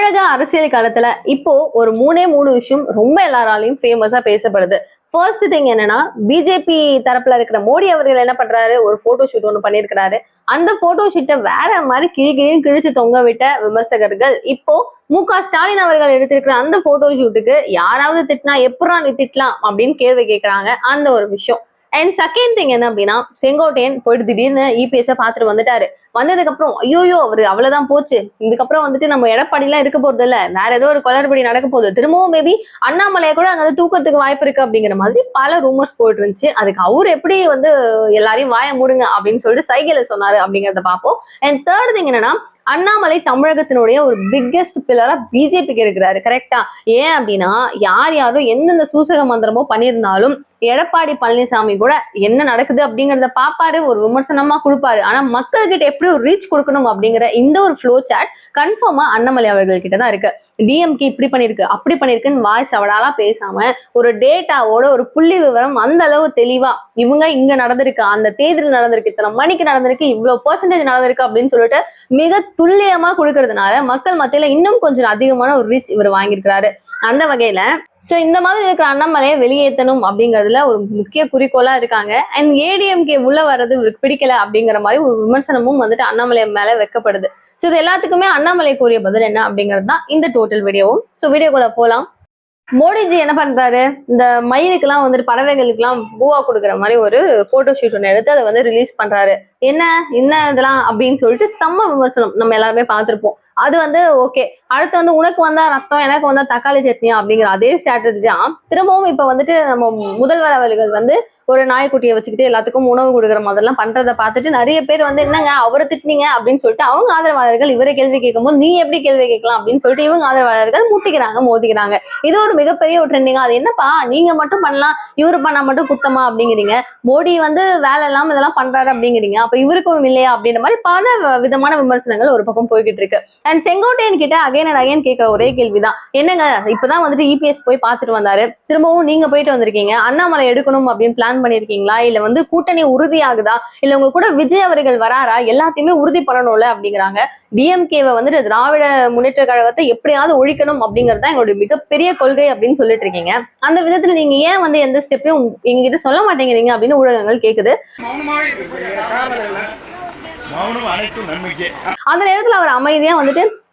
தமிழக அரசியல் களத்துல இப்போ ஒரு மூணு விஷயம் ரொம்ப எல்லாராலையும் ஃபேமஸா பேசப்படுது. ஃபர்ஸ்ட் திங் என்னன்னா, பிஜேபி தரப்புல இருக்கிற மோடி அவர்கள் என்ன பண்றாரு, ஒரு போட்டோ ஷூட் ஒண்ணு பண்ணியிருக்கிறாரு. அந்த போட்டோ ஷூட்டை வேற மாதிரி கிழி கிழிச்சு தொங்க விட்ட விமர்சகர்கள் இப்போ மு.க.ஸ்டாலின் அவர்கள் எடுத்திருக்கிற அந்த போட்டோ ஷூட்டுக்கு யாராவது திட்டினா எப்படா நீ திட்டலாம் அப்படின்னு கேள்வி கேட்கிறாங்க. அந்த ஒரு விஷயம். அண்ட் செகண்ட் திங் என்ன அப்படின்னா, செங்கோட்டையன் போயிட்டு திடீர்னு இபிஎஸ் பாத்துட்டு வந்துட்டாரு. வந்ததுக்கு அப்புறம் ஐயோயோ அவரு அவ்வளவுதான் போச்சு, இதுக்கப்புறம் வந்துட்டு நம்ம எடப்பாடி எல்லாம் இருக்க போறது இல்ல, வேற ஏதோ ஒரு குளறுபடி நடக்க போகுது, திரும்பவும் மேபி அண்ணாமலையை கூட அங்க தூக்கத்துக்கு வாய்ப்பு இருக்கு அப்படிங்கிற மாதிரி பல ரூமர்ஸ் போயிட்டு இருந்துச்சு. அதுக்கு அவர் எப்படி எல்லாரையும் வாய மூடுங்க அப்படின்னு சொல்லிட்டு சைகையில சொன்னாரு அப்படிங்கறத பார்ப்போம். அண்ட் தேர்ட் திங் என்னன்னா, அண்ணாமலை தமிழகத்தினுடைய ஒரு பிக்கெஸ்ட் பில்லரா பிஜேபிக்கு இருக்கிறாரு. கரெக்டா? ஏன் அப்படின்னா, யாரும் எந்தெந்த சூசக மந்திரமோ பண்ணியிருந்தாலும் எடப்பாடி பழனிசாமி கூட என்ன நடக்குது அப்படிங்கறத பாப்பாரு, ஒரு விமர்சனமா கொடுப்பாரு. ஆனா மக்கள் கிட்ட எப்படி ஒரு ரீச் கொடுக்கணும் அப்படிங்கிற இந்த ஒரு ஃப்ளோ சாட் கன்ஃபார்மா அண்ணாமலை அவர்கள் கிட்டதான் இருக்கு. டிஎம்கே இப்படி பண்ணிருக்கு அப்படி பண்ணிருக்குன்னு வாய் சவடாலா பேசாம ஒரு டேட்டாவோட ஒரு புள்ளி விவரம் அந்த அளவு தெளிவா இவங்க இங்க நடந்திருக்கு, அந்த தேதியில் நடந்திருக்கு, இத்தனை மணிக்கு நடந்திருக்கு, இவ்வளவு பெர்சன்டேஜ் நடந்திருக்கு அப்படின்னு சொல்லிட்டு மிக துல்லியமா கொடுக்கறதுனால மக்கள் மத்தியில இன்னும் கொஞ்சம் அதிகமான ஒரு ரீச் இவர் வாங்கியிருக்கிறாரு. அந்த வகையில சோ இந்த மாதிரி இருக்கிற அண்ணாமலையை வெளியேற்றணும் அப்படிங்கறதுல ஒரு முக்கிய குறிக்கோளா இருக்காங்க. அண்ட் ஏடிஎம்கே உள்ள வர்றது இவருக்கு பிடிக்கல அப்படிங்கிற மாதிரி ஒரு விமர்சனமும் அண்ணாமலை மேல வைக்கப்படுது. சோ இது எல்லாத்துக்குமே அண்ணாமலை கூறிய பதில் என்ன அப்படிங்கிறது தான் இந்த டோட்டல் வீடியோவும். சோ வீடியோக்குள்ள போலாம். மோடிஜி என்ன பண்றாரு, இந்த மயிலுக்கு எல்லாம் பறவைகளுக்கு எல்லாம் பூவா கொடுக்குற மாதிரி ஒரு போட்டோ ஷூட் ஒன்று எடுத்து அதை ரிலீஸ் பண்றாரு. என்ன இதெல்லாம் அப்படின்னு சொல்லிட்டு செம்ம விமர்சனம் நம்ம எல்லாருமே பார்த்திருப்போம். அது ஓகே. அடுத்து உனக்கு வந்தா ரத்தம் எனக்கு வந்தா தக்காளி சட்னியா அப்படிங்கிற அதே ஸ்ட்ராட்டஜி தான் திரும்பவும் இப்ப நம்ம முதல்வர் அவர்கள் ஒரு நாய்க்குட்டியை வச்சுக்கிட்டு எல்லாத்துக்கும் உணவு கொடுக்குற மாதிரிலாம் பண்றதை பார்த்துட்டு நிறைய பேர் என்னங்க அவரை திட்டினீங்க அப்படின்னு சொல்லிட்டு அவங்க ஆதரவாளர்கள் இவரை கேள்வி கேட்கும் போது நீ எப்படி கேள்வி கேட்கலாம் அப்படின்னு சொல்லிட்டு இவங்க ஆதரவாளர்கள் முட்டிக்கிறாங்க, மோதிக்கிறாங்க. இது ஒரு மிகப்பெரிய ஒரு ட்ரெண்டிங். அது என்னப்பா நீங்க மட்டும் பண்ணலாம், இவரு பண்ணா மட்டும் குத்தமா அப்படிங்கிறீங்க, மோடி வேலை இல்லாம இதெல்லாம் பண்றாரு அப்படிங்கிறீங்க, அப்ப இவருக்கும் இல்லையா அப்படின்ற மாதிரி பல விதமான விமர்சனங்கள் ஒரு பக்கம் போய்கிட்டு இருக்கு. அண்ட் செங்கோட்டையன் கிட்ட அகைன் அண்ட் அகைன் கேட்கிற ஒரே கேள்விதான், என்னங்க இப்பதான் இபிஎஸ் போய் பார்த்துட்டு வந்தாரு, திரும்பவும் நீங்க போயிட்டு வந்திருக்கீங்க, அண்ணாமலை எடுக்கணும் அப்படின்னு பிளான் பண்ணிருக்கீங்களா, இல்ல கூட்டணி உறுதியாகுதா, இல்ல உங்க கூட விஜய் அவர்கள் வராரா, எல்லாத்தையுமே உறுதி பண்ணணும்ல அப்படிங்கிறாங்க. டிஎம்கேவை திராவிட முன்னேற்ற கழகத்தை எப்படியாவது ஒழிக்கணும் அப்படிங்கிறது தான் எங்களுடைய மிகப்பெரிய கொள்கை அப்படின்னு சொல்லிட்டு இருக்கீங்க. அந்த விதத்துல நீங்க ஏன் எந்த ஸ்டெப்பையும் எங்ககிட்ட சொல்ல மாட்டேங்கிறீங்க அப்படின்னு ஊடகங்கள் கேக்குது. அந்த நேரத்துல அவர்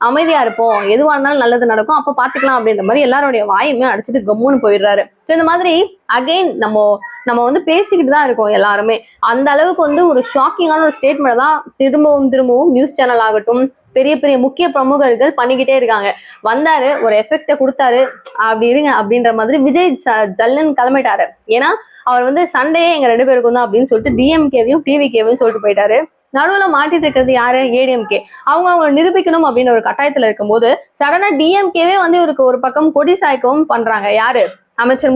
அமைதியா இருப்போம், எதுவா இருந்தாலும் நல்லது நடக்கும், அப்ப பாத்துக்கலாம் அப்படின்ற மாதிரி எல்லாருடைய வாயுமே அடிச்சுட்டு கம்முன்னு போயிடுறாரு. இந்த மாதிரி அகைன் நம்ம பேசிக்கிட்டு தான் இருக்கோம் எல்லாருமே. அந்த அளவுக்கு ஒரு ஷாக்கிங்கான ஒரு ஸ்டேட்மெண்ட் தான் திரும்பவும் நியூஸ் சேனல் ஆகட்டும், பெரிய பெரிய முக்கிய பிரமுகர்கள் பண்ணிக்கிட்டே இருக்காங்க. வந்தாரு, ஒரு எஃபெக்ட கொடுத்தாரு, அப்படி இருங்க அப்படின்ற மாதிரி விஜய் ஜல்லன் கிளம்பிட்டாரு. ஏன்னா அவர் சண்டையே எங்க 2 பேருக்கும் தான் அப்படின்னு சொல்லிட்டு டிஎம்கேவையும் டிவிகேவையும் சொல்லிட்டு போயிட்டாரு. நடுவுல மாட்டிட்டு இருக்கிறது யாரு, ஏடிஎம்கே. அவங்க நிரூபிக்கணும் அப்படின்னு ஒரு கட்டாயத்துல இருக்கும் போது சடனா டிஎம்கேவே இவருக்கு ஒரு பக்கம் கொடி சாய்க்கவும் பண்றாங்க. யாரு, அமைச்சர்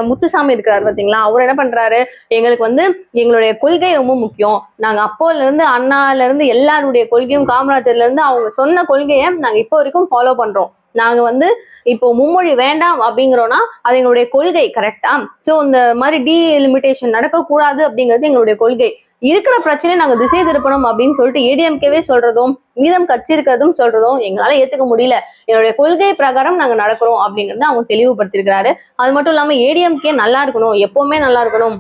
முத்துசாமி இருக்கிறாரு பாத்தீங்களா, அவர் என்ன பண்றாரு, எங்களுக்கு எங்களுடைய கொள்கை ரொம்ப முக்கியம், நாங்க அப்போல இருந்து அண்ணால இருந்து எல்லாருடைய கொள்கையும் காமராஜர்ல இருந்து அவங்க சொன்ன கொள்கையை நாங்க இப்போ வரைக்கும் ஃபாலோ பண்றோம், நாங்க இப்போ மும்மொழி வேண்டாம் அப்படிங்கிறோம்னா அது எங்களுடைய கொள்கை. கரெக்டா? சோ இந்த மாதிரி டீலிமிட்டேஷன் நடக்கக்கூடாது அப்படிங்கிறது எங்களுடைய கொள்கை. இருக்கிற பிரச்சனையை நாங்க திசை திருப்பணும் அப்படின்னு சொல்லிட்டு ஏடிஎம்கேவே சொல்றதும் மீதம் கட்சி இருக்கிறதும் சொல்றதும் எங்களால ஏத்துக்க முடியல, என்னுடைய கொள்கை பிரகாரம் நாங்க நடக்கிறோம் அப்படிங்கறத அவங்க தெளிவுபடுத்திருக்கிறாரு. அது மட்டும் இல்லாம ஏடிஎம்கே நல்லா இருக்கணும், எப்பவுமே நல்லா இருக்கணும்,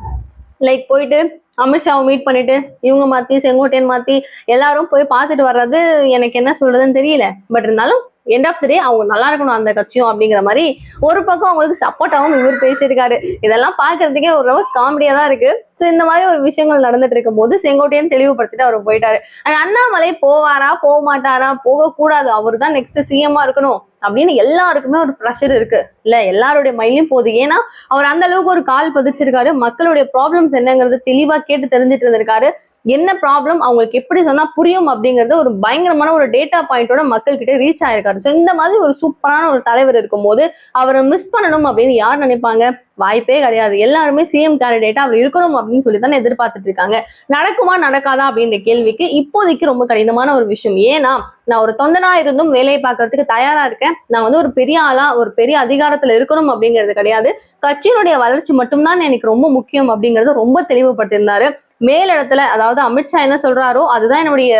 லைக் போயிட்டு அமித்ஷாவை மீட் பண்ணிட்டு இவங்க மாத்தி செங்கோட்டையன் மாத்தி எல்லாரும் போய் பார்த்துட்டு வர்றது எனக்கு என்ன சொல்றதுன்னு தெரியல. பட் இருந்தாலும் எண்ட் ஆஃப் த டே அவங்க நல்லா இருக்கணும் அந்த கட்சியும் அப்படிங்கிற மாதிரி ஒரு பக்கம் அவங்களுக்கு சப்போர்ட்டாவும் இவர் பேசியிருக்காரு. இதெல்லாம் பாக்குறதுக்கே ஒரு ரொம்ப காமெடியா தான் இருக்கு. சோ இந்த மாதிரி ஒரு விஷயங்கள் நடந்துட்டு இருக்கும் போது செங்கோட்டையன் தெளிவுபடுத்திட்டு அவர் போயிட்டாரு. அண்ணாமலை போவாரா போக மாட்டாரா, போகக்கூடாது, அவரு தான் நெக்ஸ்ட் சிஎம்மா இருக்கணும் அப்படின்னு எல்லாருக்குமே ஒரு ப்ரெஷர் இருக்கு இல்ல, எல்லாருடைய மைண்ட்லயும் போகுது. ஏன்னா அவர் அந்த அளவுக்கு ஒரு கால் பதிச்சிருக்காரு, மக்களுடைய ப்ராப்ளம்ஸ் என்னங்கிறது தெளிவா கேட்டு தெரிஞ்சுட்டு இருந்திருக்காரு, என்ன ப்ராப்ளம் அவங்களுக்கு எப்படி சொன்னா புரியும் அப்படிங்கறது ஒரு பயங்கரமான ஒரு டேட்டா பாயிண்டோட மக்கள் கிட்ட ரீச் ஆயிருக்காரு. ஸோ இந்த மாதிரி ஒரு சூப்பரான ஒரு தலைவர் இருக்கும் போது அவரை மிஸ் பண்ணணும் அப்படின்னு யார் நினைப்பாங்க? வாய்ப்பே கிடையாது. எல்லாருமே சிஎம் கேண்டிடேட்டா அவர் இருக்கணும் அப்படின்னு சொல்லி தானே எதிர்பார்த்துட்டு இருக்காங்க. நடக்குமா நடக்காதா அப்படின்ற கேள்விக்கு இப்போதைக்கு ரொம்ப கடினமான ஒரு விஷயம். ஏன்னா நான் ஒரு தொண்டனா இருந்தும் வேலையை பார்க்கறதுக்கு தயாரா இருக்கேன், நான் ஒரு பெரிய ஆளா ஒரு பெரிய அதிகாரத்துல இருக்கணும் அப்படிங்கிறது கிடையாது, கட்சியினுடைய வளர்ச்சி மட்டும்தான் எனக்கு ரொம்ப முக்கியம் அப்படிங்கறது ரொம்ப தெளிவுபட்டிருந்தாரு. மேலிடத்துல அதாவது அமித்ஷா என்ன சொல்றாரோ அதுதான் என்னுடைய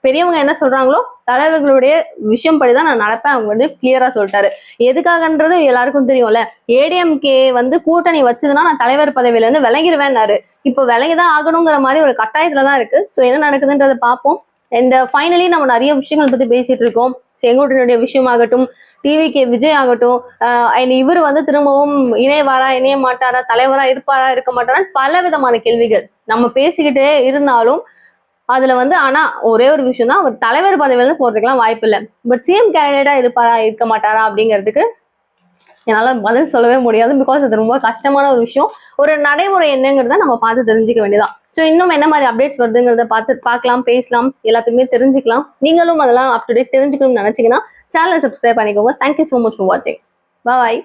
பெரியவங்க என்ன சொல்றாங்களோ தலைவர்களுடைய விஷயம் படிதான் நான் நடப்பேன், அவங்க வந்து கிளியரா சொல்லிட்டாரு. எதுக்காகன்றது எல்லாருக்கும் தெரியும்ல. ஏடிஎம்கே வந்து கூட்டணி வச்சதுன்னா நான் தலைவர் பதவியில இருந்து விலகிடுவேன்னாரு. இப்போ விலகிதான் ஆகணுங்கிற மாதிரி ஒரு கட்டாயத்துலதான் இருக்கு. ஸோ என்ன நடக்குதுன்றதை பார்ப்போம். இந்த ஃபைனலி நம்ம நிறைய விஷயங்கள் பத்தி பேசிட்டு இருக்கோம். செங்கோட்டையனுடைய விஷயமாகட்டும், டிவிகே விஜய் ஆகட்டும், இவர் வந்து திரும்பவும் இணைவாரா இணைய மாட்டாரா, தலைவரா இருப்பாரா இருக்க மாட்டாரா, பல விதமான கேள்விகள் நம்ம பேசிக்கிட்டே இருந்தாலும் அதுல வந்து ஆனா ஒரே ஒரு விஷயம் தான், அவர் தலைவர் பதவியில இருந்து போறதுக்கெல்லாம் வாய்ப்பு இல்லை. பட் சிஎம் கேண்டிடேட்டா இருப்பாரா இருக்க மாட்டாரா அப்படிங்கிறதுக்கு என்னால பதில் சொல்லவே முடியாது. பிகாஸ் அது ரொம்ப கஷ்டமான ஒரு விஷயம். ஒரு நடைமுறை என்னங்கிறத நம்ம பார்த்து தெரிஞ்சுக்க வேண்டியதான். ஸோ இன்னும் என்ன மாதிரி அப்டேட்ஸ் வருதுங்கிறத பார்க்கலாம், பேசலாம், எல்லாத்துக்குமே தெரிஞ்சுக்கலாம். நீங்களும் அதெல்லாம் அப் டு டேட் தெரிஞ்சுக்கணும்னு நினைச்சீங்கன்னா சேனலை சப்ஸ்கிரைப் பண்ணிக்கோங்க. தேங்க்யூ ஸோ மச் ஃபார் வாட்சிங். பாய்.